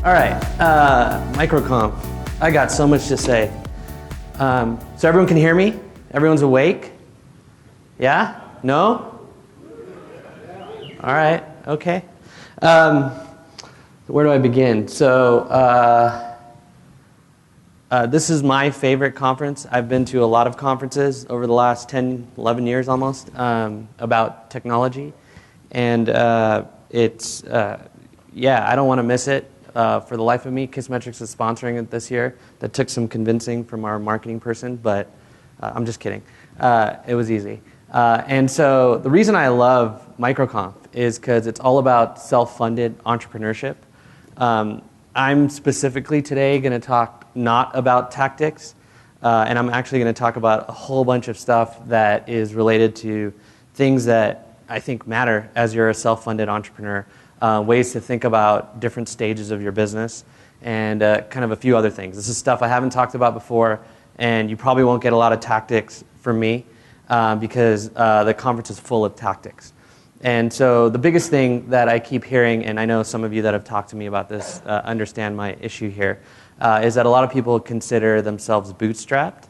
All right, MicroConf. I got so much to say. So everyone can hear me? Everyone's awake? Yeah? No? All right, okay. Where do I begin? So this is my favorite conference. I've been to a lot of conferences over the last 10, 11 years almost about technology. And I don't want to miss it. For the life of me, Kissmetrics is sponsoring it this year. That took some convincing from our marketing person, but I'm just kidding. It was easy. And so the reason I love MicroConf is because it's all about self-funded entrepreneurship. I'm specifically today going to talk not about tactics, and I'm actually going to talk about a whole bunch of stuff that is related to things that I think matter as you're a self-funded entrepreneur. Ways to think about different stages of your business, and kind of a few other things. This is stuff I haven't talked about before, and you probably won't get a lot of tactics from me because the conference is full of tactics. And so the biggest thing that I keep hearing, and I know some of you that have talked to me about this understand my issue here, is that a lot of people consider themselves bootstrapped,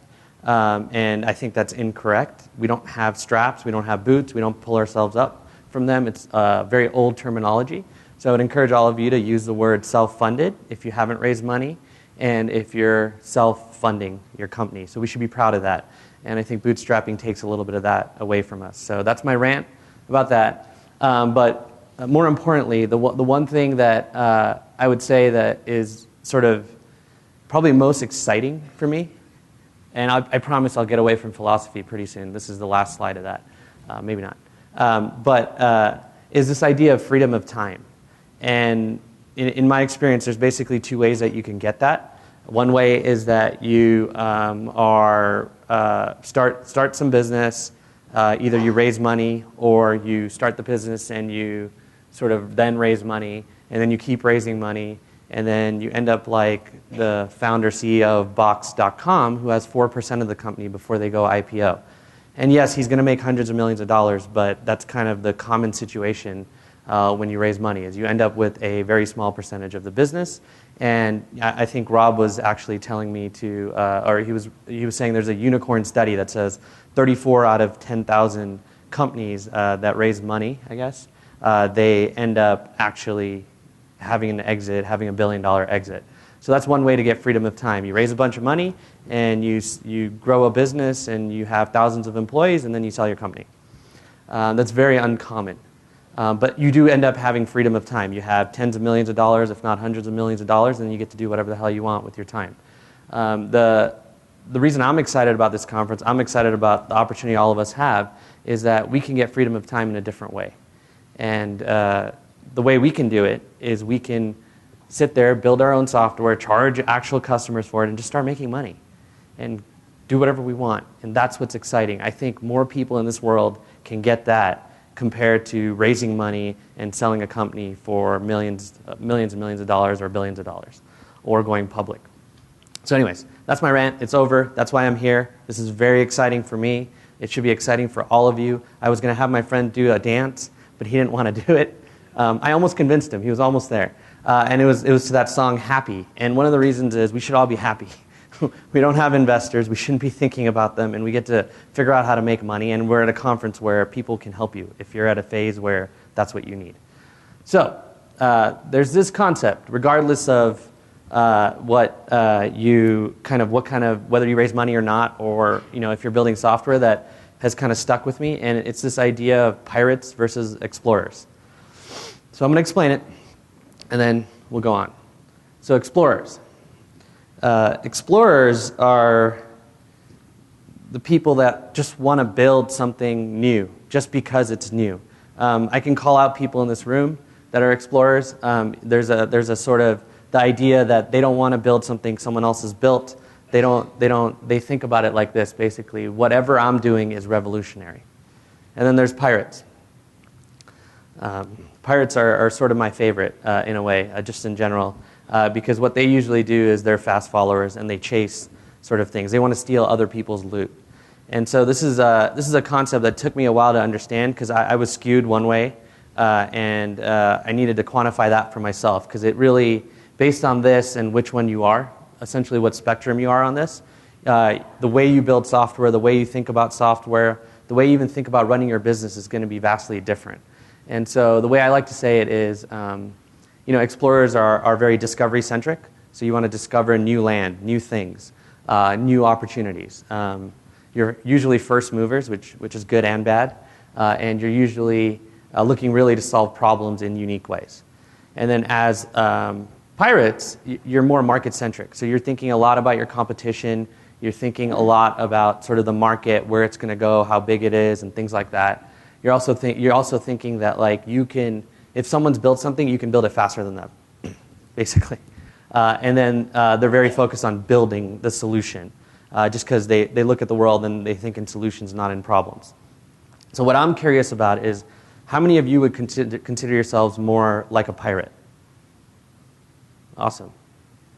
and I think that's incorrect. We don't have straps, we don't have boots, we don't pull ourselves up from them. It's very old terminology. So I would encourage all of you to use the word self-funded if you haven't raised money and if you're self-funding your company. So we should be proud of that. And I think bootstrapping takes a little bit of that away from us. So that's my rant about that. But more importantly, the one thing that I would say that is sort of probably most exciting for me, and I promise I'll get away from philosophy pretty soon. This is the last slide of that. Maybe not. Is this idea of freedom of time. And in my experience, there's basically two ways that you can get that. One way is that you start some business, either you raise money or you start the business and you sort of then raise money, and then you keep raising money, and then you end up like the founder CEO of Box.com, who has 4% of the company before they go IPO. And yes, he's going to make hundreds of millions of dollars, but that's kind of the common situation when you raise money, is you end up with a very small percentage of the business. And I think Rob was actually telling me to, or he was saying there's a unicorn study that says 34 out of 10,000 companies that raise money, I guess, they end up actually having an exit, having $1 billion exit. So that's one way to get freedom of time. You raise a bunch of money, and you grow a business, and you have thousands of employees, and then you sell your company. That's very uncommon. But you do end up having freedom of time. You have tens of millions of dollars, if not hundreds of millions of dollars, and you get to do whatever the hell you want with your time. The reason I'm excited about this conference, I'm excited about the opportunity all of us have, is that we can get freedom of time in a different way. And the way we can do it is we can sit there, build our own software, charge actual customers for it, and just start making money and do whatever we want. And that's what's exciting. I think more people in this world can get that compared to raising money and selling a company for millions and millions of dollars or billions of dollars or going public. So anyways, that's my rant. It's over. That's why I'm here. This is very exciting for me. It should be exciting for all of you. I was going to have my friend do a dance, but he didn't want to do it. I almost convinced him. He was almost there. And it was to that song, Happy. And one of the reasons is we should all be happy. We don't have investors. We shouldn't be thinking about them. And we get to figure out how to make money. And we're at a conference where people can help you if you're at a phase where that's what you need. So there's this concept, regardless of whether you raise money or not, or if you're building software, that has kind of stuck with me. And it's this idea of pirates versus explorers. So I'm going to explain it, and then we'll go on. So explorers. Explorers are the people that just want to build something new, just because it's new. I can call out people in this room that are explorers. There's a sort of the idea that they don't want to build something someone else has built. They think about it like this, basically. Whatever I'm doing is revolutionary. And then there's pirates. Pirates are sort of my favorite in a way, just in general, because what they usually do is they're fast followers and they chase sort of things. They want to steal other people's loot. And so this is a concept that took me a while to understand because I was skewed one way, and I needed to quantify that for myself because it really based on this and which one you are, essentially what spectrum you are on this, the way you build software, the way you think about software, the way you even think about running your business is going to be vastly different. And so the way I like to say it is, explorers are very discovery-centric. So you want to discover new land, new things, new opportunities. You're usually first movers, which is good and bad. And you're usually looking really to solve problems in unique ways. And then as pirates, you're more market-centric. So you're thinking a lot about your competition. You're thinking a lot about sort of the market, where it's going to go, how big it is, and things like that. You're also thinking that like you can, if someone's built something, you can build it faster than them, basically. And then they're very focused on building the solution, just because they look at the world and they think in solutions, not in problems. So what I'm curious about is, how many of you would consider yourselves more like a pirate? Awesome.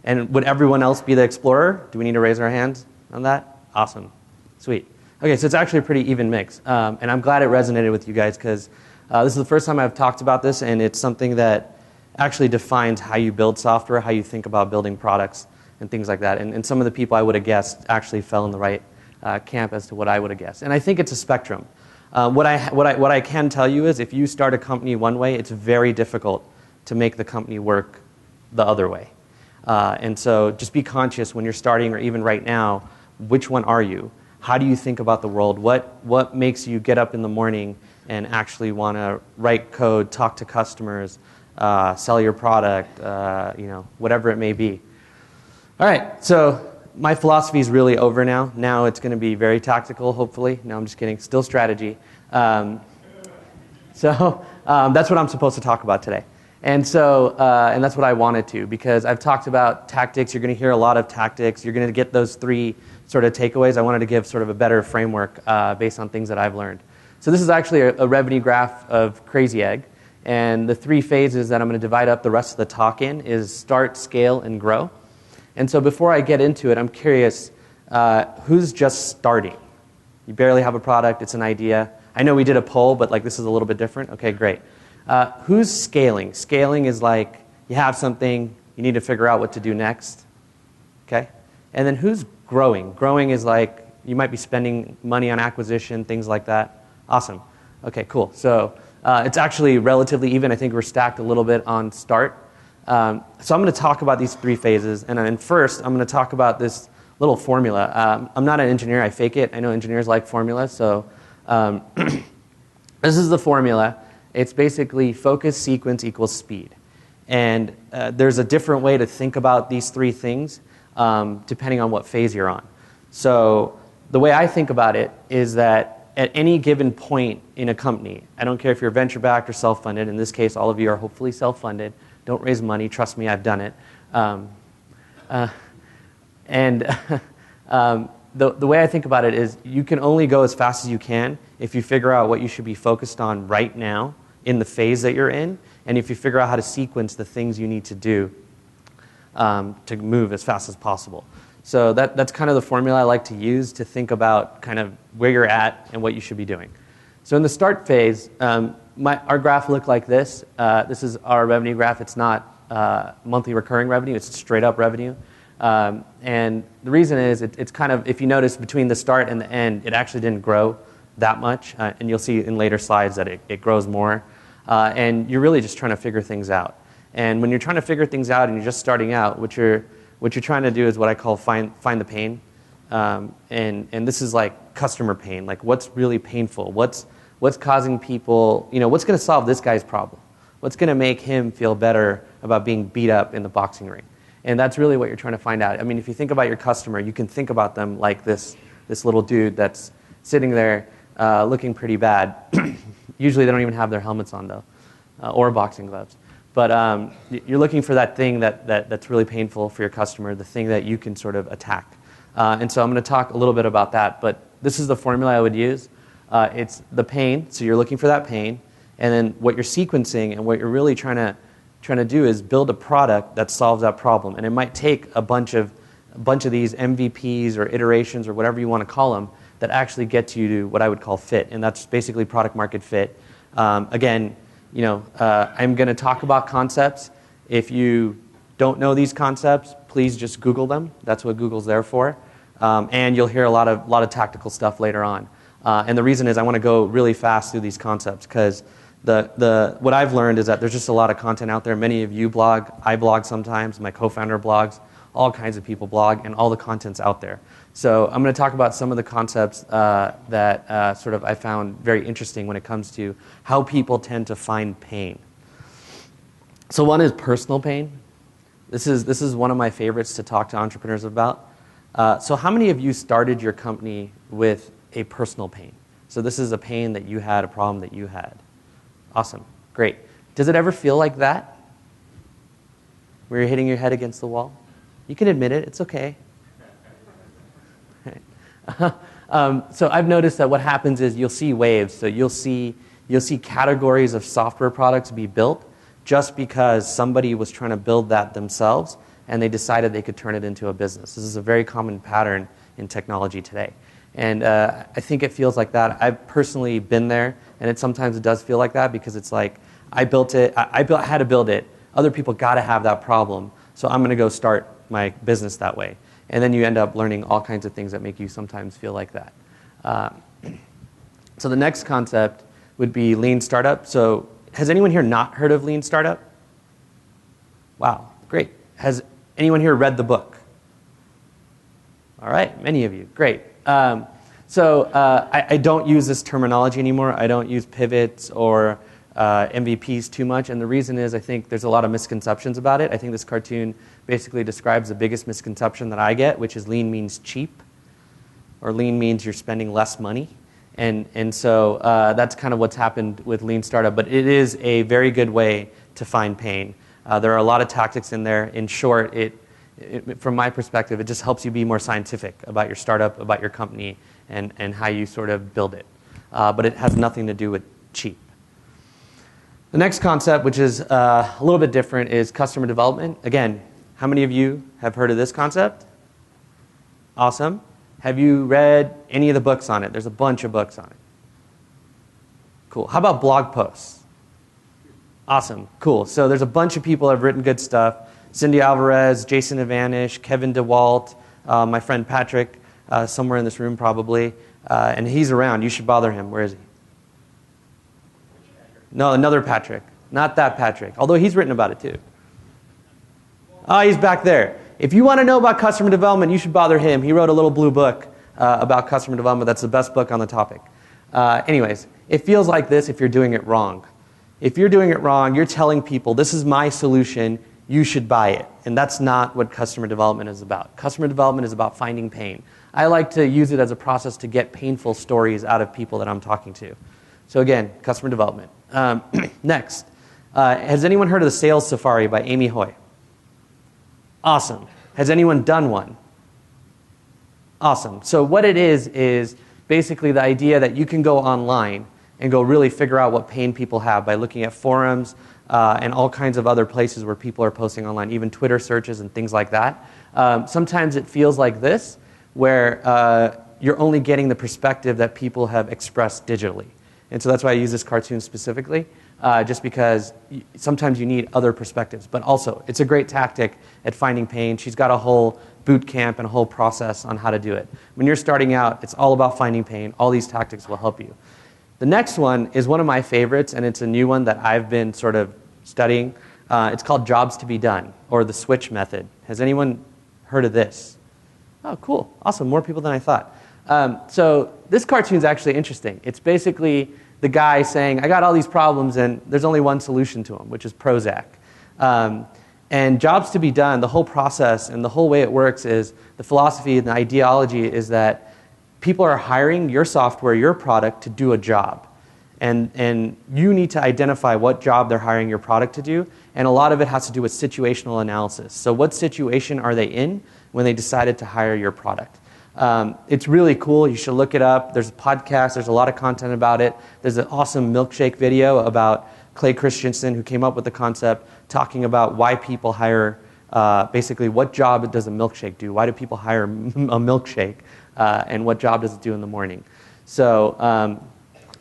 And would everyone else be the explorer? Do we need to raise our hands on that? Awesome. Sweet. Okay, so it's actually a pretty even mix. And I'm glad it resonated with you guys, because this is the first time I've talked about this, and it's something that actually defines how you build software, how you think about building products, and things like that. And some of the people I would have guessed actually fell in the right camp as to what I would have guessed. And I think it's a spectrum. What I can tell you is, if you start a company one way, it's very difficult to make the company work the other way. And so just be conscious when you're starting, or even right now, which one are you? How do you think about the world? What makes you get up in the morning and actually want to write code, talk to customers, sell your product, whatever it may be. All right, so my philosophy is really over now. Now it's going to be very tactical, hopefully. No, I'm just kidding. Still strategy. So that's what I'm supposed to talk about today. And so, and that's what I wanted to, because I've talked about tactics. You're going to hear a lot of tactics. You're going to get those three sort of takeaways. I wanted to give sort of a better framework based on things that I've learned. So this is actually a revenue graph of Crazy Egg. And the three phases that I'm going to divide up the rest of the talk in is start, scale, and grow. And so before I get into it, I'm curious, who's just starting? You barely have a product. It's an idea. I know we did a poll, but like this is a little bit different. Okay, great. Who's scaling? Scaling is like you have something, you need to figure out what to do next. Okay? And then who's growing? Growing is like you might be spending money on acquisition, things like that. Awesome. Okay, cool. So it's actually relatively even. I think we're stacked a little bit on start. So I'm going to talk about these three phases. And then first, I'm going to talk about this little formula. I'm not an engineer. I fake it. I know engineers like formulas. So this is the formula. It's basically focus, sequence equals speed. And there's a different way to think about these three things depending on what phase you're on. So the way I think about it is that at any given point in a company, I don't care if you're venture-backed or self-funded. In this case, all of you are hopefully self-funded. Don't raise money. Trust me, I've done it. The way I think about it is you can only go as fast as you can if you figure out what you should be focused on right now in the phase that you're in, and if you figure out how to sequence the things you need to do to move as fast as possible. So that's kind of the formula I like to use to think about kind of where you're at and what you should be doing. So in the start phase, our graph looked like this. This is our revenue graph. It's not monthly recurring revenue. It's straight up revenue. And the reason is it's kind of, if you notice, between the start and the end, it actually didn't grow that much. And you'll see in later slides that it grows more. And you're really just trying to figure things out. And when you're trying to figure things out and you're just starting out, what you're trying to do is what I call find the pain. And this is like customer pain. Like what's really painful? What's causing people, what's going to solve this guy's problem? What's going to make him feel better about being beat up in the boxing ring? And that's really what you're trying to find out. I mean, if you think about your customer, you can think about them like this little dude that's sitting there looking pretty bad. Usually they don't even have their helmets on, though, or boxing gloves. But you're looking for that thing that's really painful for your customer, the thing that you can sort of attack. And so I'm going to talk a little bit about that. But this is the formula I would use. It's the pain, so you're looking for that pain. And then what you're sequencing and what you're really trying to do is build a product that solves that problem. And it might take a bunch of these MVPs or iterations or whatever you want to call them that actually get you to what I would call fit. And that's basically product market fit. Again, I'm going to talk about concepts. If you don't know these concepts, please just Google them. That's what Google's there for. And you'll hear a lot of tactical stuff later on. And the reason is I want to go really fast through these concepts because what I've learned is that there's just a lot of content out there. Many of you blog, I blog sometimes, my co-founder blogs, all kinds of people blog, and all the content's out there. So I'm going to talk about some of the concepts that sort of I found very interesting when it comes to how people tend to find pain. So one is personal pain. This is one of my favorites to talk to entrepreneurs about. So how many of you started your company with a personal pain? So this is a pain that you had, a problem that you had. Awesome. Great. Does it ever feel like that? Where you're hitting your head against the wall? You can admit it. It's okay. So I've noticed that what happens is you'll see waves. So you'll see categories of software products be built just because somebody was trying to build that themselves and they decided they could turn it into a business. This is a very common pattern in technology today. And I think it feels like that. I've personally been there, and sometimes it does feel like that because it's like I built it, I had to build it. Other people got to have that problem, so I'm going to go start my business that way. And then you end up learning all kinds of things that make you sometimes feel like that. So the next concept would be lean startup. So has anyone here not heard of lean startup? Wow, great. Has anyone here read the book? All right, many of you, great. I don't use this terminology anymore. I don't use pivots or MVPs too much, and the reason is I think there's a lot of misconceptions about it. I think this cartoon basically describes the biggest misconception that I get, which is lean means cheap, or lean means you're spending less money. And so that's kind of what's happened with lean startup, but it is a very good way to find pain. There are a lot of tactics in there. In short, from my perspective, it just helps you be more scientific about your startup, about your company, and how you sort of build it. But it has nothing to do with cheap. The next concept, which is a little bit different, is customer development. Again, how many of you have heard of this concept? Awesome. Have you read any of the books on it? There's a bunch of books on it. Cool. How about blog posts? Awesome. Cool. So there's a bunch of people that have written good stuff. Cindy Alvarez, Jason Ivanish, Kevin DeWalt, my friend Patrick, somewhere in this room probably. And he's around. You should bother him. Where is he? No, another Patrick. Not that Patrick. Although he's written about it too. Oh, he's back there. If you want to know about customer development, you should bother him. He wrote a little blue book about customer development. That's the best book on the topic. Anyways, it feels like this if you're doing it wrong. If you're doing it wrong, you're telling people, this is my solution, you should buy it. And that's not what customer development is about. Customer development is about finding pain. I like to use it as a process to get painful stories out of people that I'm talking to. So again, customer development. Next, has anyone heard of the Sales Safari by Amy Hoy? Awesome. Has anyone done one? Awesome. So what it is basically the idea that you can go online and go really figure out what pain people have by looking at forums and all kinds of other places where people are posting online, even Twitter searches and things like that. Sometimes it feels like this, where you're only getting the perspective that people have expressed digitally. And so that's why I use this cartoon specifically, just because sometimes you need other perspectives. But also, it's a great tactic at finding pain. She's got a whole boot camp and a whole process on how to do it. When you're starting out, it's all about finding pain. All these tactics will help you. The next one is one of my favorites, and it's a new one that I've been sort of studying. It's called Jobs to be Done, or the switch method. Has anyone heard of this? Oh, cool. Awesome. More people than I thought. So this cartoon is actually interesting. It's basically the guy saying, I got all these problems, and there's only one solution to them, which is Prozac. And Jobs to be Done, the whole process and the whole way it works is the philosophy and the ideology is that people are hiring your software, your product, to do a job. And you need to identify what job they're hiring your product to do. And a lot of it has to do with situational analysis. So what situation are they in when they decided to hire your product? It's really cool. You should look it up. There's a podcast. There's a lot of content about it. There's an awesome milkshake video about Clay Christensen, who came up with the concept, talking about why people hire, basically what job does a milkshake do? Why do people hire a milkshake? And what job does it do in the morning? So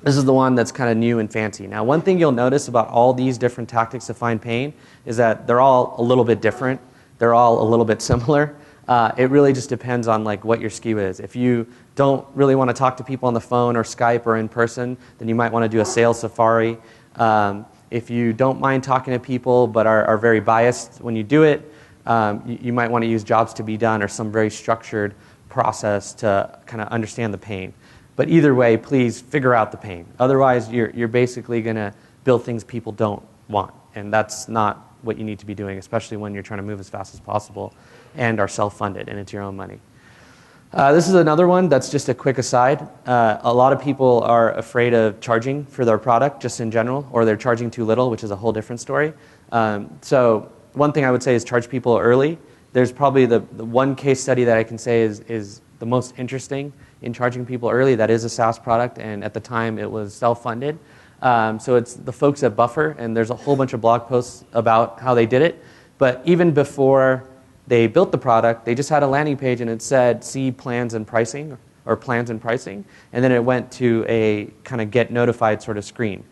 this is the one that's kind of new and fancy. Now, one thing you'll notice about all these different tactics to find pain is that they're all a little bit different. they're all a little bit similar. It really just depends on like what your SKU is. If you don't really want to talk to people on the phone or Skype or in person, then you might want to do a sales safari. If you don't mind talking to people but are very biased when you do it, you might want to use jobs to be done or some very structured process to kind of understand the pain. But either way, please figure out the pain. Otherwise, you're basically going to build things people don't want. And that's not what you need to be doing, especially when you're trying to move as fast as possible and are self-funded and it's your own money. This is another one that's just a quick aside. A lot of people are afraid of charging for their product just in general, or they're charging too little, which is a whole different story. So one thing I would say is charge people early. There's probably the one case study that I can say is the most interesting in charging people early. That is a SaaS product, and at the time it was self-funded. So it's the folks at Buffer, and there's a whole bunch of blog posts about how they did it. But even before they built the product, they just had a landing page and it said, see plans and pricing, or plans and pricing. And then it went to a kind of get notified sort of screen.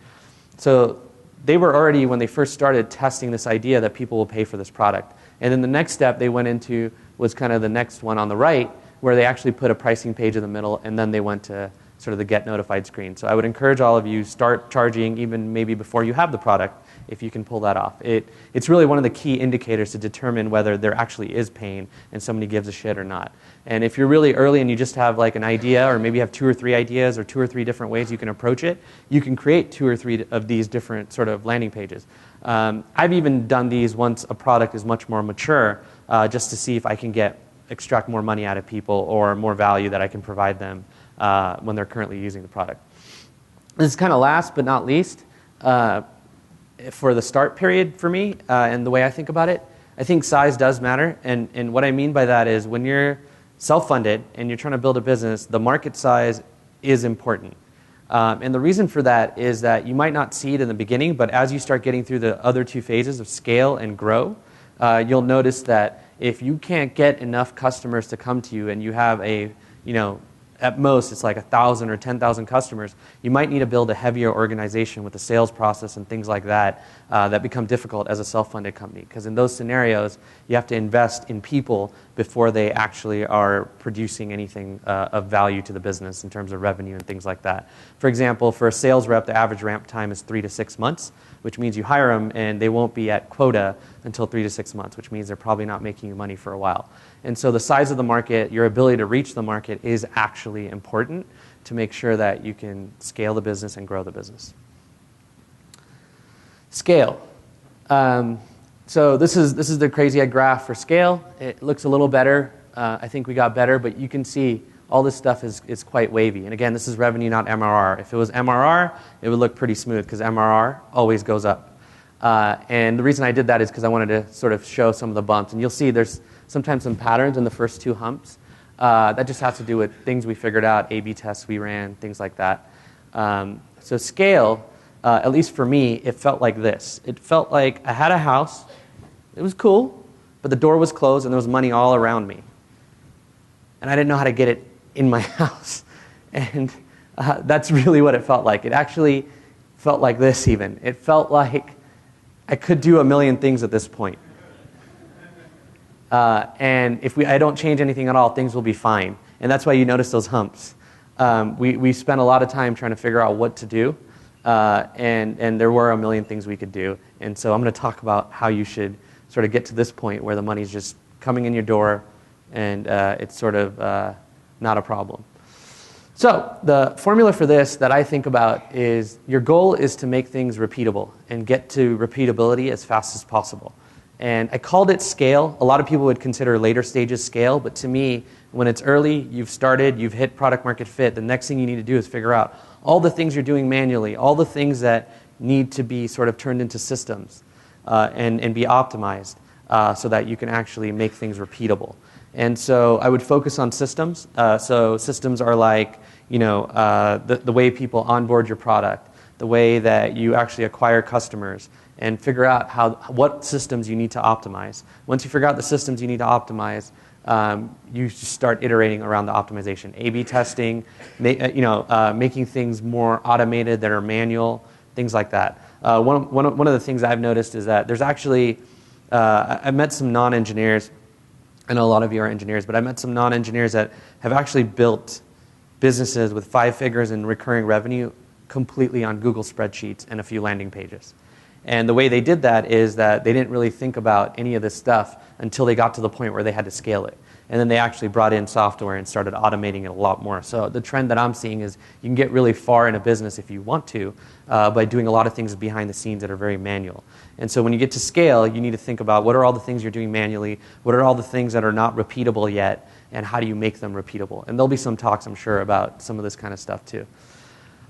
So they were already, when they first started, testing this idea that people will pay for this product. And then the next step they went into was kind of the next one on the right, where they actually put a pricing page in the middle, and then they went to sort of the get notified screen. So I would encourage all of you, start charging even maybe before you have the product, if you can pull that off. It's really one of the key indicators to determine whether there actually is pain and somebody gives a shit or not. And if you're really early and you just have like an idea, or maybe you have 2 or 3 ideas or 2 or 3 different ways you can approach it, you can create 2 or 3 of these different sort of landing pages. I've even done these once a product is much more mature, just to see if I can extract more money out of people or more value that I can provide them when they're currently using the product. This is kind of last but not least. For the start period for me and the way I think about it, I think size does matter. And what I mean by that is when you're self-funded and you're trying to build a business, the market size is important. And the reason for that is that you might not see it in the beginning, but as you start getting through the other 2 phases of scale and grow, you'll notice that if you can't get enough customers to come to you and you have at most it's like 1,000 or 10,000 customers, you might need to build a heavier organization with a sales process and things like that that become difficult as a self-funded company. Because in those scenarios, you have to invest in people before they actually are producing anything of value to the business in terms of revenue and things like that. For example, for a sales rep, the average ramp time is 3 to 6 months, which means you hire them and they won't be at quota until 3 to 6 months, which means they're probably not making you money for a while. And so the size of the market, your ability to reach the market is actually important to make sure that you can scale the business and grow the business. Scale. So this is the crazy head graph for scale. It looks a little better. I think we got better, but you can see all this stuff is quite wavy. And again, this is revenue, not MRR. If it was MRR, it would look pretty smooth because MRR always goes up. And the reason I did that is because I wanted to sort of show some of the bumps. And you'll see there's sometimes some patterns in the first 2 humps. That just has to do with things we figured out, A/B tests we ran, things like that. So scale, at least for me, it felt like this. It felt like I had a house. It was cool, but the door was closed and there was money all around me. And I didn't know how to get it in my house. And that's really what it felt like. It actually felt like this even. It felt like I could do a million things at this point. And if I don't change anything at all, things will be fine. And that's why you notice those humps. We spent a lot of time trying to figure out what to do. And there were a million things we could do. And so I'm going to talk about how you should sort of get to this point where the money's just coming in your door and it's sort of not a problem. So the formula for this that I think about is your goal is to make things repeatable and get to repeatability as fast as possible. And I called it scale. A lot of people would consider later stages scale, but to me, when it's early, you've started, you've hit product market fit, the next thing you need to do is figure out all the things you're doing manually, all the things that need to be sort of turned into systems and be optimized so that you can actually make things repeatable. And so I would focus on systems. So systems are like, the way people onboard your product, the way that you actually acquire customers, and figure out what systems you need to optimize. Once you figure out the systems you need to optimize, you just start iterating around the optimization. A/B testing, making things more automated that are manual, things like that. One of the things I've noticed is that there's actually I met some non-engineers. I know a lot of you are engineers, but I met some non-engineers that have actually built businesses with 5 figures in recurring revenue completely on Google spreadsheets and a few landing pages. And the way they did that is that they didn't really think about any of this stuff until they got to the point where they had to scale it. And then they actually brought in software and started automating it a lot more. So the trend that I'm seeing is you can get really far in a business if you want to by doing a lot of things behind the scenes that are very manual. And so when you get to scale, you need to think about what are all the things you're doing manually, what are all the things that are not repeatable yet, and how do you make them repeatable? And there'll be some talks, I'm sure, about some of this kind of stuff too.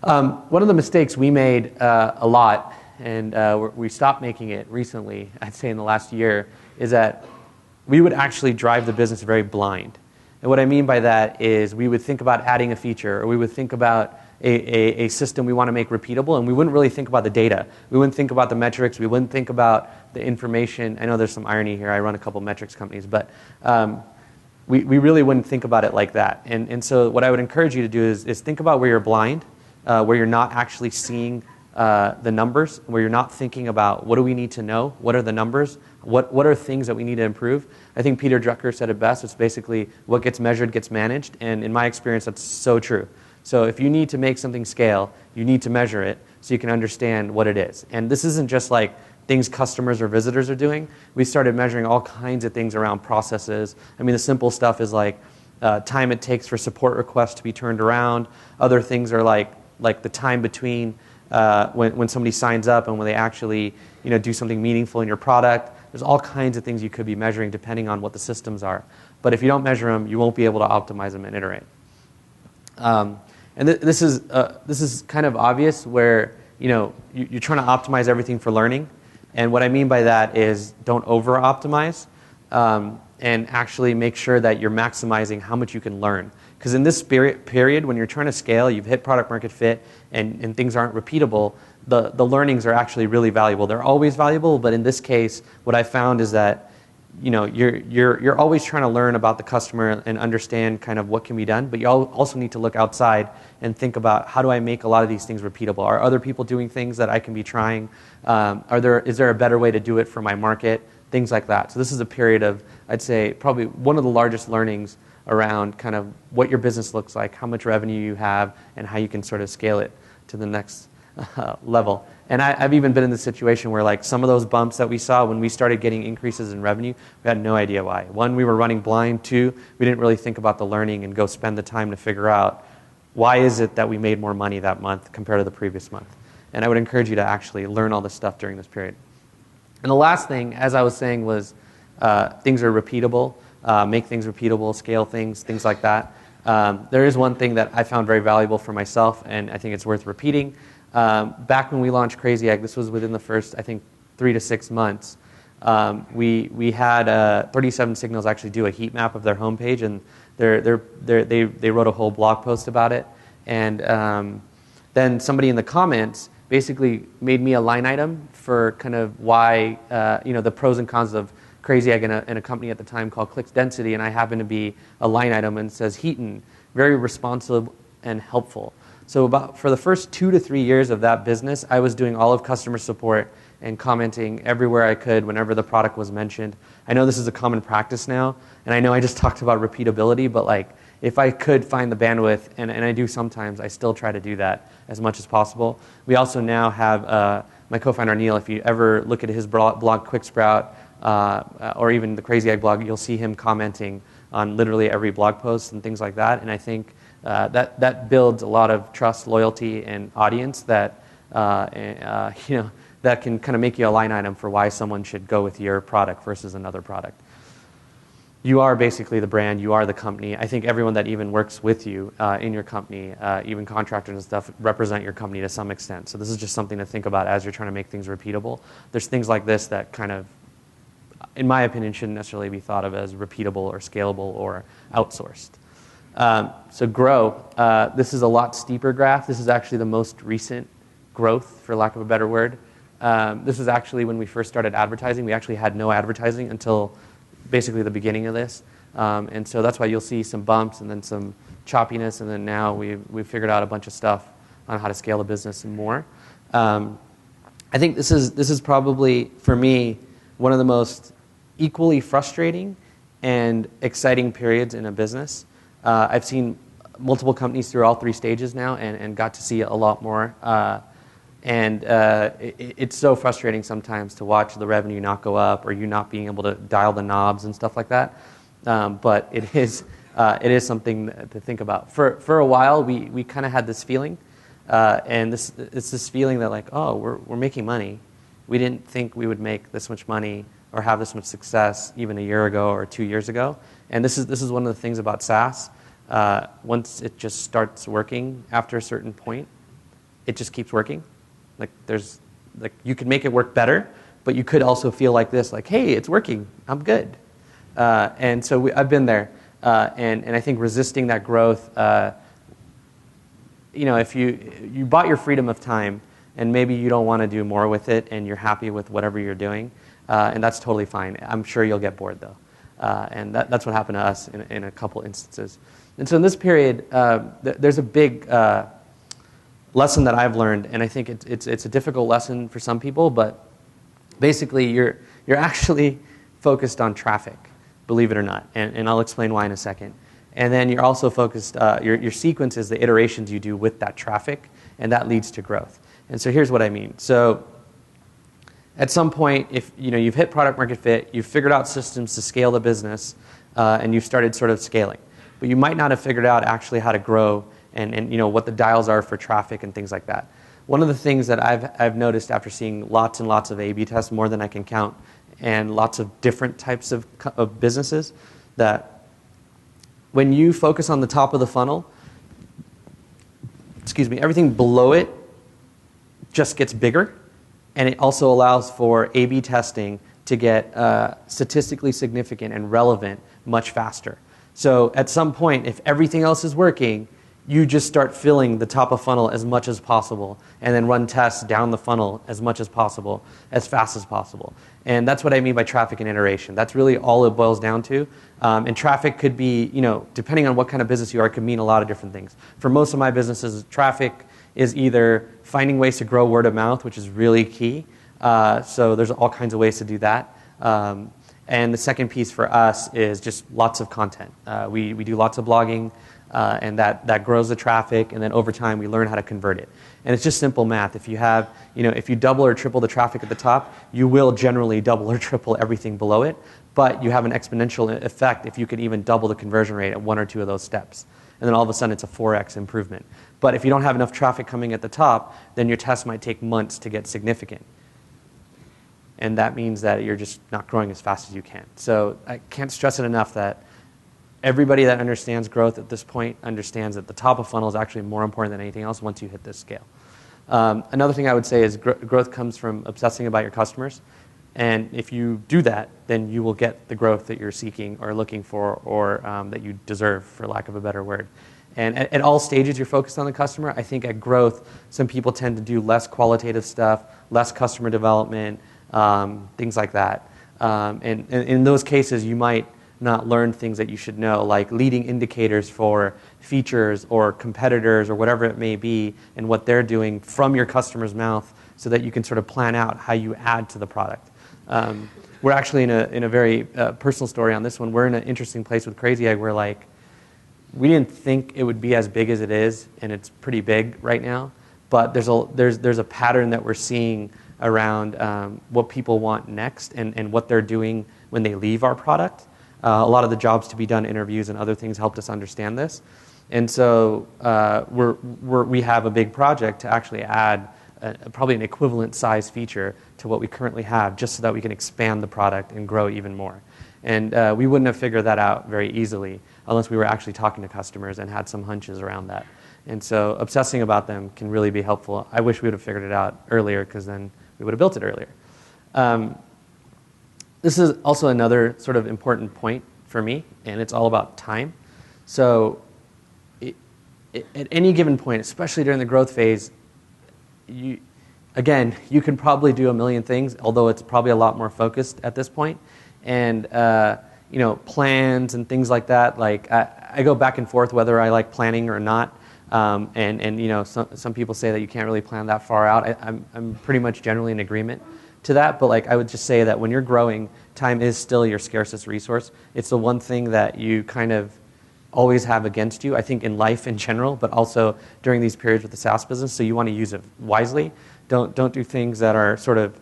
One of the mistakes we made a lot, and we stopped making it recently, I'd say in the last year, is that we would actually drive the business very blind. And what I mean by that is we would think about adding a feature, or we would think about a system we want to make repeatable, and we wouldn't really think about the data. We wouldn't think about the metrics. We wouldn't think about the information. I know there's some irony here. I run a couple metrics companies, but we really wouldn't think about it like that. And so what I would encourage you to do is think about where you're blind, where you're not actually seeing the numbers, where you're not thinking about what do we need to know, what are the numbers, what are things that we need to improve. I think Peter Drucker said it best. It's basically what gets measured gets managed, and in my experience, that's so true. So if you need to make something scale, you need to measure it so you can understand what it is. And this isn't just like things customers or visitors are doing. We started measuring all kinds of things around processes. I mean, the simple stuff is like time it takes for support requests to be turned around. Other things are like the time between when somebody signs up and when they actually do something meaningful in your product. There's all kinds of things you could be measuring depending on what the systems are. But if you don't measure them, you won't be able to optimize them and iterate. And this is kind of obvious where you're trying to optimize everything for learning. And what I mean by that is don't over-optimize and actually make sure that you're maximizing how much you can learn. Because in this period, when you're trying to scale, you've hit product market fit and things aren't repeatable, the learnings are actually really valuable. They're always valuable, but in this case, what I found is that you're always trying to learn about the customer and understand kind of what can be done, but you also need to look outside and think about how do I make a lot of these things repeatable? Are other people doing things that I can be trying? Is there a better way to do it for my market? Things like that. So this is a period of, I'd say, probably one of the largest learnings around kind of what your business looks like, how much revenue you have, and how you can sort of scale it to the next level. And I've even been in the situation where like some of those bumps that we saw when we started getting increases in revenue, we had no idea why. One, we were running blind. Two, we didn't really think about the learning and go spend the time to figure out why is it that we made more money that month compared to the previous month. And I would encourage you to actually learn all this stuff during this period. And the last thing, as I was saying, was things are repeatable, make things repeatable, scale things like that. There is one thing that I found very valuable for myself, and I think it's worth repeating. Back when we launched Crazy Egg, this was within the first, I think, 3 to 6 months, we had 37 Signals actually do a heat map of their homepage, and they wrote a whole blog post about it. And then somebody in the comments basically made me a line item for kind of why, the pros and cons of Crazy Egg in a company at the time called Clicks Density, and I happen to be a line item and it says Hiten, very responsive and helpful. So for the first 2 to 3 years of that business, I was doing all of customer support and commenting everywhere I could whenever the product was mentioned. I know this is a common practice now, and I know I just talked about repeatability, but like if I could find the bandwidth, and I do sometimes, I still try to do that as much as possible. We also now have my co-founder Neil, if you ever look at his blog QuickSprout, or even the Crazy Egg blog, you'll see him commenting on literally every blog post and things like that. And I think that builds a lot of trust, loyalty, and audience that that can kind of make you a line item for why someone should go with your product versus another product. You are basically the brand. You are the company. I think everyone that even works with you in your company, even contractors and stuff, represent your company to some extent. So this is just something to think about as you're trying to make things repeatable. There's things like this that kind of, in my opinion, shouldn't necessarily be thought of as repeatable or scalable or outsourced. So grow. This is a lot steeper graph. This is actually the most recent growth, for lack of a better word. This is actually when we first started advertising. We actually had no advertising until basically the beginning of this. And so that's why you'll see some bumps and then some choppiness. And then now we've figured out a bunch of stuff on how to scale the business and more. I think this is probably, for me, one of the most equally frustrating and exciting periods in a business. I've seen multiple companies through all 3 stages now and got to see a lot more. It's so frustrating sometimes to watch the revenue not go up or you not being able to dial the knobs and stuff like that. But it is something to think about. For a while, we kind of had this feeling, and it's this feeling that like, oh, we're making money. We didn't think we would make this much money or have this much success even a year ago or 2 years ago. And this is one of the things about SaaS. Once it just starts working after a certain point, it just keeps working. You could make it work better, but you could also feel like this, like, hey, it's working, I'm good. And so I've been there, and I think resisting that growth, if you bought your freedom of time, and maybe you don't want to do more with it, and you're happy with whatever you're doing, and that's totally fine. I'm sure you'll get bored though, and that's what happened to us in a couple instances. And so in this period, there's a big lesson that I've learned, and I think it's a difficult lesson for some people, but basically you're actually focused on traffic, believe it or not, and I'll explain why in a second. And then you're also focused, your sequence is the iterations you do with that traffic, and that leads to growth. And so here's what I mean. So at some point, if you've hit product market fit, you've figured out systems to scale the business, and you've started sort of scaling. But you might not have figured out actually how to grow and what the dials are for traffic and things like that. One of the things that I've noticed after seeing lots and lots of A/B tests, more than I can count, and lots of different types of businesses, that when you focus on the top of the funnel, everything below it just gets bigger, and it also allows for A/B testing to get statistically significant and relevant much faster. So at some point, if everything else is working, you just start filling the top of funnel as much as possible and then run tests down the funnel as much as possible, as fast as possible. And that's what I mean by traffic and iteration. That's really all it boils down to. And traffic could be, depending on what kind of business you are, it could mean a lot of different things. For most of my businesses, traffic is either finding ways to grow word of mouth, which is really key. So there's all kinds of ways to do that. And the second piece for us is just lots of content. We do lots of blogging, and that grows the traffic, and then over time we learn how to convert it. And it's just simple math. If you have, if you double or triple the traffic at the top, you will generally double or triple everything below it, but you have an exponential effect if you could even double the conversion rate at 1 or 2 of those steps. And then all of a sudden it's a 4x improvement. But if you don't have enough traffic coming at the top, then your test might take months to get significant. And that means that you're just not growing as fast as you can. So I can't stress it enough that everybody that understands growth at this point understands that the top of funnel is actually more important than anything else once you hit this scale. Another thing I would say is growth comes from obsessing about your customers. And if you do that, then you will get the growth that you're seeking or looking for, or that you deserve, for lack of a better word. And at all stages, you're focused on the customer. I think at growth, some people tend to do less qualitative stuff, less customer development, things like that. And in those cases, you might not learn things that you should know, like leading indicators for features or competitors or whatever it may be, and what they're doing from your customer's mouth, so that you can sort of plan out how you add to the product. We're actually in a very personal story on this one. We're in an interesting place with Crazy Egg where we didn't think it would be as big as it is, and it's pretty big right now. But there's a pattern that we're seeing around what people want next and what they're doing when they leave our product. A lot of the jobs to be done interviews and other things helped us understand this. And so we have a big project to actually add probably an equivalent size feature to what we currently have, just so that we can expand the product and grow even more. And we wouldn't have figured that out very easily unless we were actually talking to customers and had some hunches around that. And so obsessing about them can really be helpful. I wish we would have figured it out earlier, because then we would have built it earlier. This is also another sort of important point for me, and it's all about time. So at any given point, especially during the growth phase, you can probably do a million things, although it's probably a lot more focused at this point. And plans and things like that. Like I go back and forth whether I like planning or not. Some people say that you can't really plan that far out. I'm pretty much generally in agreement to that, but like I would just say that when you're growing, time is still your scarcest resource. It's the one thing that you kind of always have against you, I think, in life in general, but also during these periods with the SaaS business. So you want to use it wisely. Don't do things that are sort of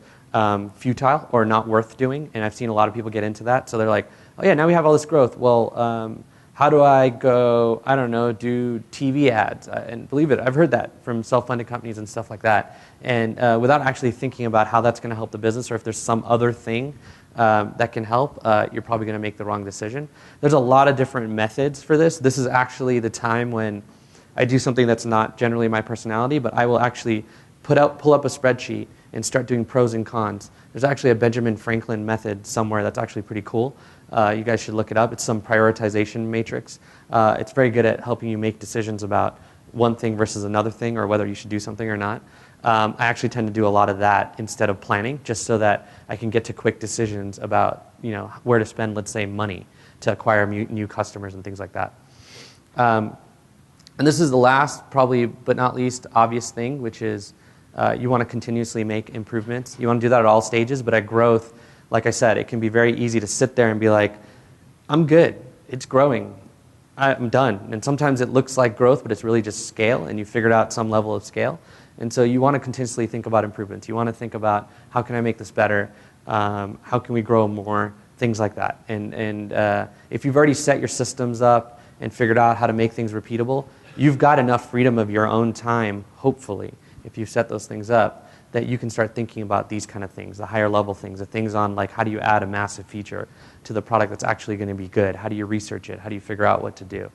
futile or not worth doing. And I've seen a lot of people get into that. So they're like, oh yeah, now we have all this growth. Well, how do I go, I don't know, do TV ads? And believe it, I've heard that from self-funded companies and stuff like that. And without actually thinking about how that's going to help the business, or if there's some other thing that can help, you're probably going to make the wrong decision. There's a lot of different methods for this. This is actually the time when I do something that's not generally my personality, but I will actually pull up a spreadsheet and start doing pros and cons. There's actually a Benjamin Franklin method somewhere that's actually pretty cool. You guys should look it up. It's some prioritization matrix. It's very good at helping you make decisions about one thing versus another thing, or whether you should do something or not. I actually tend to do a lot of that instead of planning, just so that I can get to quick decisions about where to spend, let's say, money to acquire new customers and things like that. And this is the last, probably but not least, obvious thing, which is you want to continuously make improvements. You want to do that at all stages, but at growth, like I said, it can be very easy to sit there and be like, I'm good, it's growing, I'm done. And sometimes it looks like growth, but it's really just scale, and you figured out some level of scale. And so you want to continuously think about improvements. You want to think about, how can I make this better? How can we grow more? Things like that. And if you've already set your systems up and figured out how to make things repeatable, you've got enough freedom of your own time, hopefully, if you set those things up, that you can start thinking about these kind of things, the higher level things, the things on like, how do you add a massive feature to the product that's actually going to be good? How do you research it? How do you figure out what to do?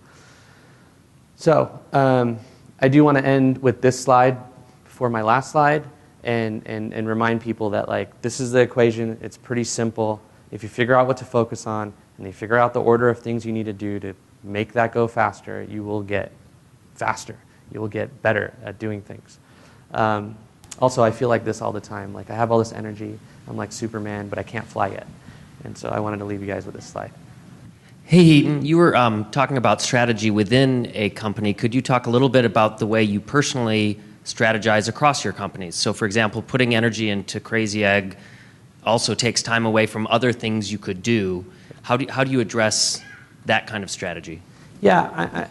So I do want to end with this slide before my last slide, and remind people that like, this is the equation. It's pretty simple. If you figure out what to focus on, and you figure out the order of things you need to do to make that go faster, you will get faster. You will get better at doing things. Also, I feel like this all the time. Like, I have all this energy. I'm like Superman, but I can't fly yet. And so I wanted to leave you guys with this slide. Hey, Hiten, you were talking about strategy within a company. Could you talk a little bit about the way you personally strategize across your companies? So, for example, putting energy into Crazy Egg also takes time away from other things you could do. How do you address that kind of strategy? Yeah,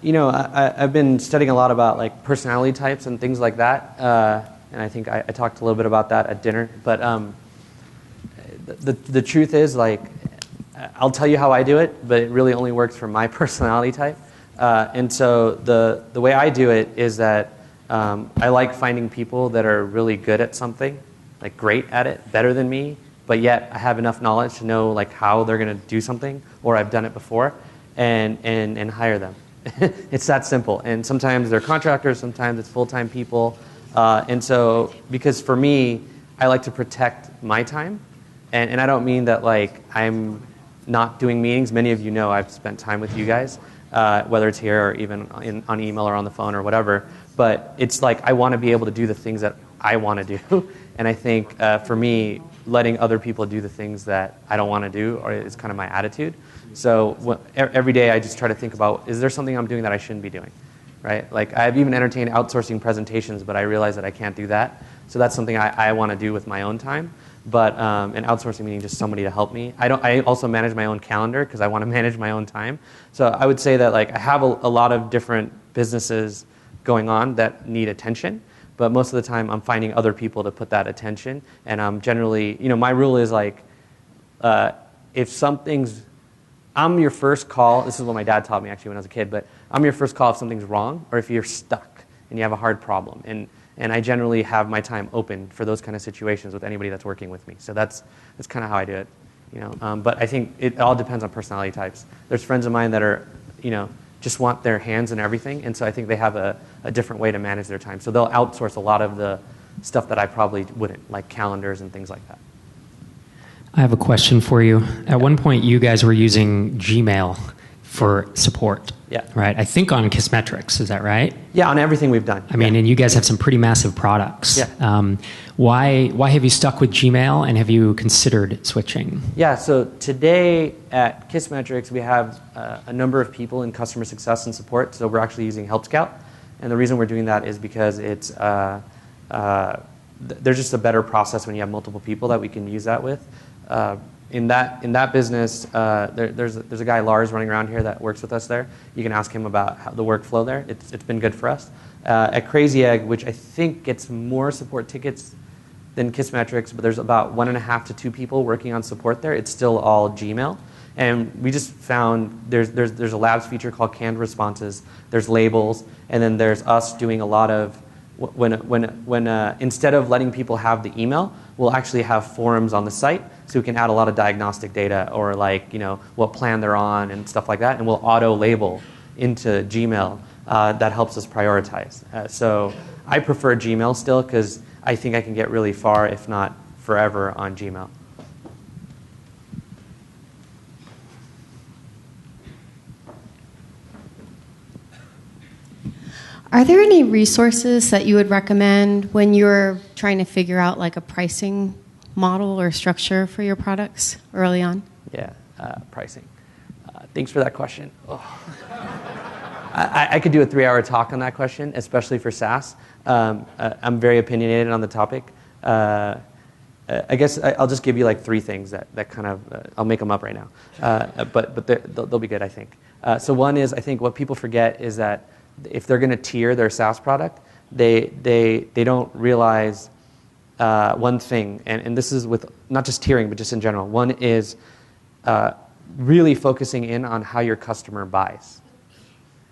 I've been studying a lot about like personality types and things like that. And I think I talked a little bit about that at dinner. But the truth is, like, I'll tell you how I do it, but it really only works for my personality type. And so the way I do it is that I like finding people that are really good at something, like great at it, better than me, but yet I have enough knowledge to know like how they're going to do something, or I've done it before, and hire them. It's that simple. And sometimes they're contractors, sometimes it's full-time people. And so, because for me, I like to protect my time, and I don't mean that like I'm not doing meetings. Many of you know I've spent time with you guys, whether it's here or even on email or on the phone or whatever. But it's like I want to be able to do the things that I want to do, and I think for me, letting other people do the things that I don't want to do is kind of my attitude. So every day I just try to think about, is there something I'm doing that I shouldn't be doing? Right? Like, I've even entertained outsourcing presentations, but I realize that I can't do that. So that's something I want to do with my own time. But and outsourcing meaning just somebody to help me. I also manage my own calendar because I want to manage my own time. So I would say that like I have a lot of different businesses going on that need attention, but most of the time I'm finding other people to put that attention. And I'm generally, my rule is like, if something's, I'm your first call. This is what my dad taught me actually when I was a kid, but I'm your first call if something's wrong or if you're stuck and you have a hard problem. And I generally have my time open for those kind of situations with anybody that's working with me. So that's kind of how I do it. But I think it all depends on personality types. There's friends of mine that are, just want their hands in everything, and so I think they have a different way to manage their time. So they'll outsource a lot of the stuff that I probably wouldn't, like calendars and things like that. I have a question for you. At one point, you guys were using Gmail for support. Yeah. Right? I think on Kissmetrics, is that right? Yeah, on everything we've done. I mean, and you guys have some pretty massive products. Yeah. Why have you stuck with Gmail, and have you considered switching? Yeah, so today at Kissmetrics, we have a number of people in customer success and support. So we're actually using Help Scout. And the reason we're doing that is because it's there's just a better process when you have multiple people that we can use that with. In that business, there's a guy, Lars, running around here that works with us there. You can ask him about the workflow there. It's been good for us. At Crazy Egg, which I think gets more support tickets than Kissmetrics, but there's about 1.5 to 2 people working on support there. It's still all Gmail. And we just found there's a labs feature called canned responses. There's labels, and then there's us doing a lot of when instead of letting people have the email, we'll actually have forums on the site, so we can add a lot of diagnostic data or what plan they're on and stuff like that, and we'll auto label into Gmail. That helps us prioritize. So I prefer Gmail still because I think I can get really far, if not forever, on Gmail. Are there any resources that you would recommend when you're trying to figure out like a pricing model or structure for your products early on? Yeah, pricing. Thanks for that question. Oh. I could do a 3-hour talk on that question, especially for SaaS. I'm very opinionated on the topic. I guess I'll just give you like 3 things that kind of, I'll make them up right now. But they'll be good, I think. So one is, I think what people forget is that if they're going to tier their SaaS product, they don't realize one thing, and this is with not just tiering, but just in general. One is really focusing in on how your customer buys.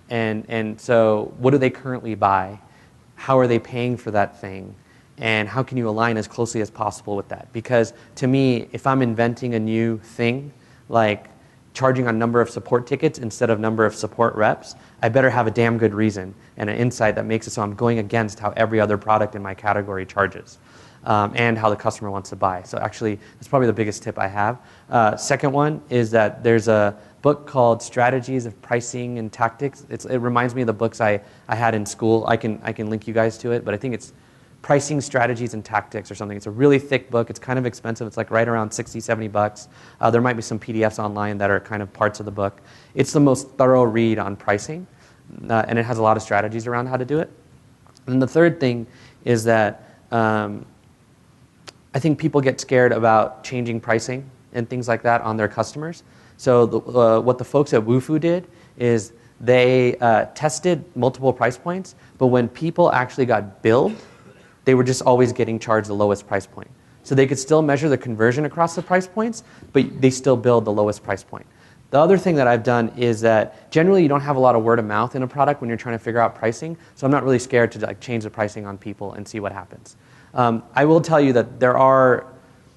And so what do they currently buy? How are they paying for that thing? And how can you align as closely as possible with that? Because to me, if I'm inventing a new thing, like charging on number of support tickets instead of number of support reps, I better have a damn good reason and an insight that makes it so I'm going against how every other product in my category charges, and how the customer wants to buy. So actually, that's probably the biggest tip I have. Second one is that there's a book called Strategies of Pricing and Tactics. It reminds me of the books I had in school. I can link you guys to it, but I think it's Pricing Strategies and Tactics or something. It's a really thick book. It's kind of expensive. It's like right around $60-$70. There might be some PDFs online that are kind of parts of the book. It's the most thorough read on pricing, and it has a lot of strategies around how to do it. And the third thing is that I think people get scared about changing pricing and things like that on their customers. So what the folks at Wufoo did is they tested multiple price points, but when people actually got billed, they were just always getting charged the lowest price point. So they could still measure the conversion across the price points, but they still billed the lowest price point. The other thing that I've done is that generally you don't have a lot of word of mouth in a product when you're trying to figure out pricing, so I'm not really scared to change the pricing on people and see what happens. I will tell you that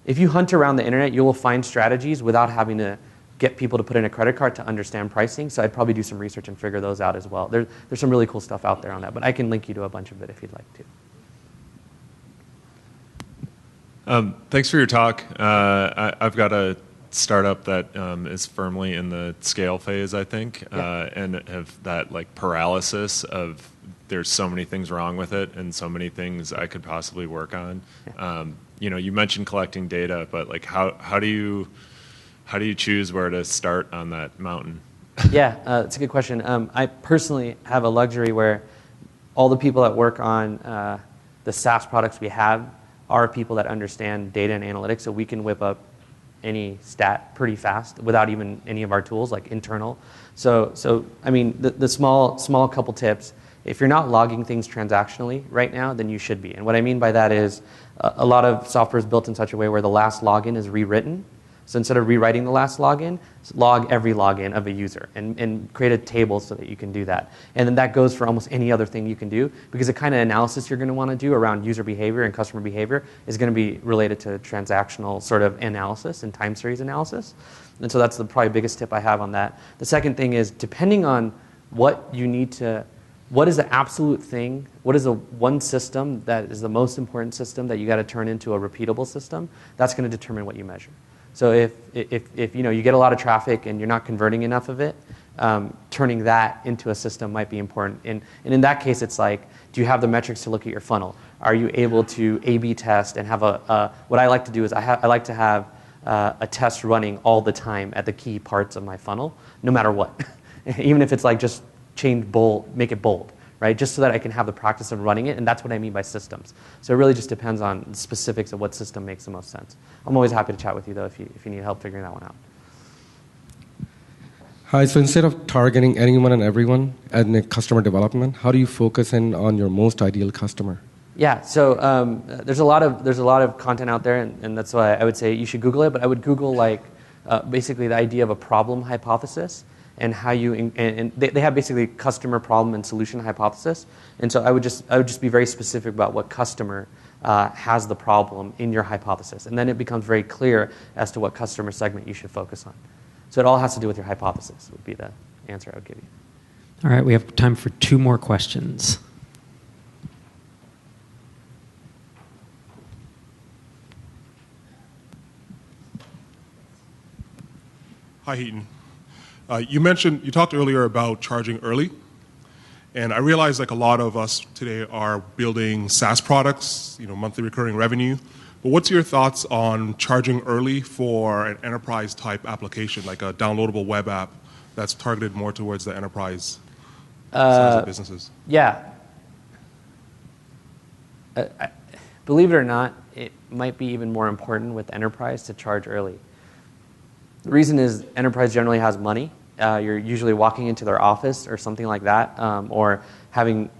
if you hunt around the internet, you will find strategies without having to get people to put in a credit card to understand pricing, so I'd probably do some research and figure those out as well. There's some really cool stuff out there on that, but I can link you to a bunch of it if you'd like to. Thanks for your talk. I've got a startup that is firmly in the scale phase, I think, and have that like paralysis of there's so many things wrong with it and so many things I could possibly work on. You mentioned collecting data, but like how do you choose where to start on that mountain? Yeah, it's a good question. I personally have a luxury where all the people that work on the SaaS products we have are people that understand data and analytics, so we can whip up any stat pretty fast without even any of our tools, like internal. So I mean, the small couple tips. If you're not logging things transactionally right now, then you should be. And what I mean by that is a lot of software is built in such a way where the last login is rewritten. So instead of rewriting the last login, log every login of a user and create a table so that you can do that. And then that goes for almost any other thing you can do, because the kind of analysis you're going to want to do around user behavior and customer behavior is going to be related to transactional sort of analysis and time series analysis. And so that's the probably biggest tip I have on that. The second thing is, depending on what you need to, what is the absolute thing, what is the one system that is the most important system that you got to turn into a repeatable system, that's going to determine what you measure. So if you get a lot of traffic and you're not converting enough of it, turning that into a system might be important. And in that case, it's like, do you have the metrics to look at your funnel? Are you able to A/B test and have what I like to do is I like to have a test running all the time at the key parts of my funnel, no matter what. Even if it's like just change bold, make it bold, right? Just so that I can have the practice of running it, and that's what I mean by systems. So it really just depends on the specifics of what system makes the most sense. I'm always happy to chat with you, though, if you need help figuring that one out. Hi, so instead of targeting anyone and everyone in customer development, how do you focus in on your most ideal customer? Yeah, so there's a lot of content out there, and that's why I would say you should Google it. But I would Google basically the idea of a problem hypothesis and how you and they have basically customer problem and solution hypothesis. And so I would just be very specific about what customer has the problem in your hypothesis, and then it becomes very clear as to what customer segment you should focus on. So it all has to do with your hypothesis. Would be the answer I would give you. All right, we have time for 2 more questions. Hi, Hiten. You talked earlier about charging early, and I realize like a lot of us today are building SaaS products, monthly recurring revenue. But what's your thoughts on charging early for an enterprise type application, like a downloadable web app that's targeted more towards the enterprise size of businesses? Yeah. Believe it or not, it might be even more important with enterprise to charge early. The reason is enterprise generally has money. You're usually walking into their office or something like that, or having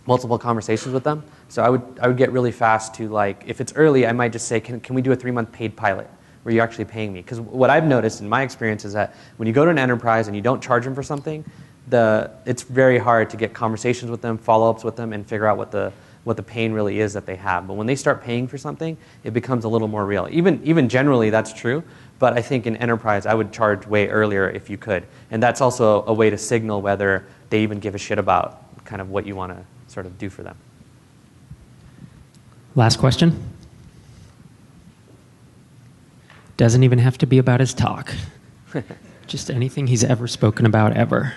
multiple conversations with them. So I would get really fast to, like, if it's early, I might just say, can we do a 3-month paid pilot where you're actually paying me? Because what I've noticed in my experience is that when you go to an enterprise and you don't charge them for something, it's very hard to get conversations with them, follow-ups with them, and figure out what the pain really is that they have. But when they start paying for something, it becomes a little more real. Even generally, that's true. But I think in enterprise, I would charge way earlier if you could. And that's also a way to signal whether they even give a shit about kind of what you want to sort of do for them. Last question. Doesn't even have to be about his talk. Just anything he's ever spoken about ever.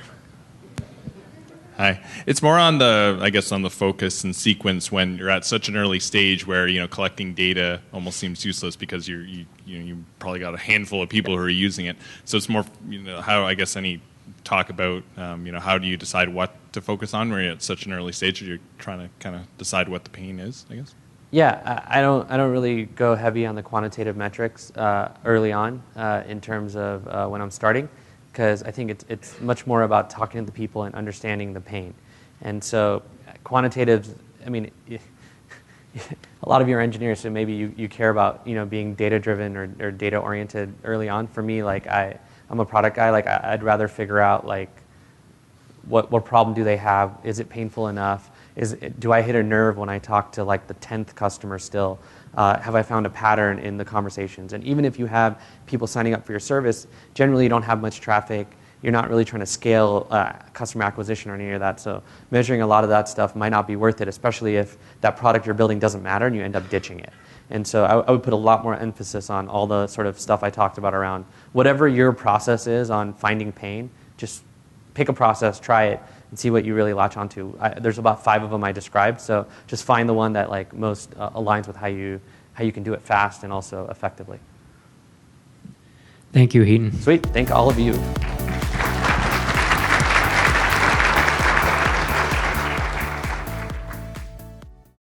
Hi. It's more on the focus and sequence when you're at such an early stage where, collecting data almost seems useless because you probably got a handful of people who are using it. So it's more, how, any talk about, how do you decide what to focus on when you're at such an early stage where you're trying to kind of decide what the pain is, I guess? Yeah, I don't really go heavy on the quantitative metrics early on in terms of when I'm starting, because I think it's much more about talking to the people and understanding the pain. And so quantitative, a lot of your engineers, so maybe you care about being data-driven or data-oriented early on. For me, I'm a product guy. I'd rather figure out what problem do they have? Is it painful enough? Do I hit a nerve when I talk to the 10th customer still? Have I found a pattern in the conversations? And even if you have people signing up for your service, generally you don't have much traffic. You're not really trying to scale customer acquisition or any of that. So measuring a lot of that stuff might not be worth it, especially if that product you're building doesn't matter and you end up ditching it. And so I would put a lot more emphasis on all the sort of stuff I talked about around whatever your process is on finding pain. Just pick a process, try it, and see what you really latch onto. There's about 5 of them I described, so just find the one that most aligns with how you can do it fast and also effectively. Thank you, Hiten. Sweet. Thank all of you.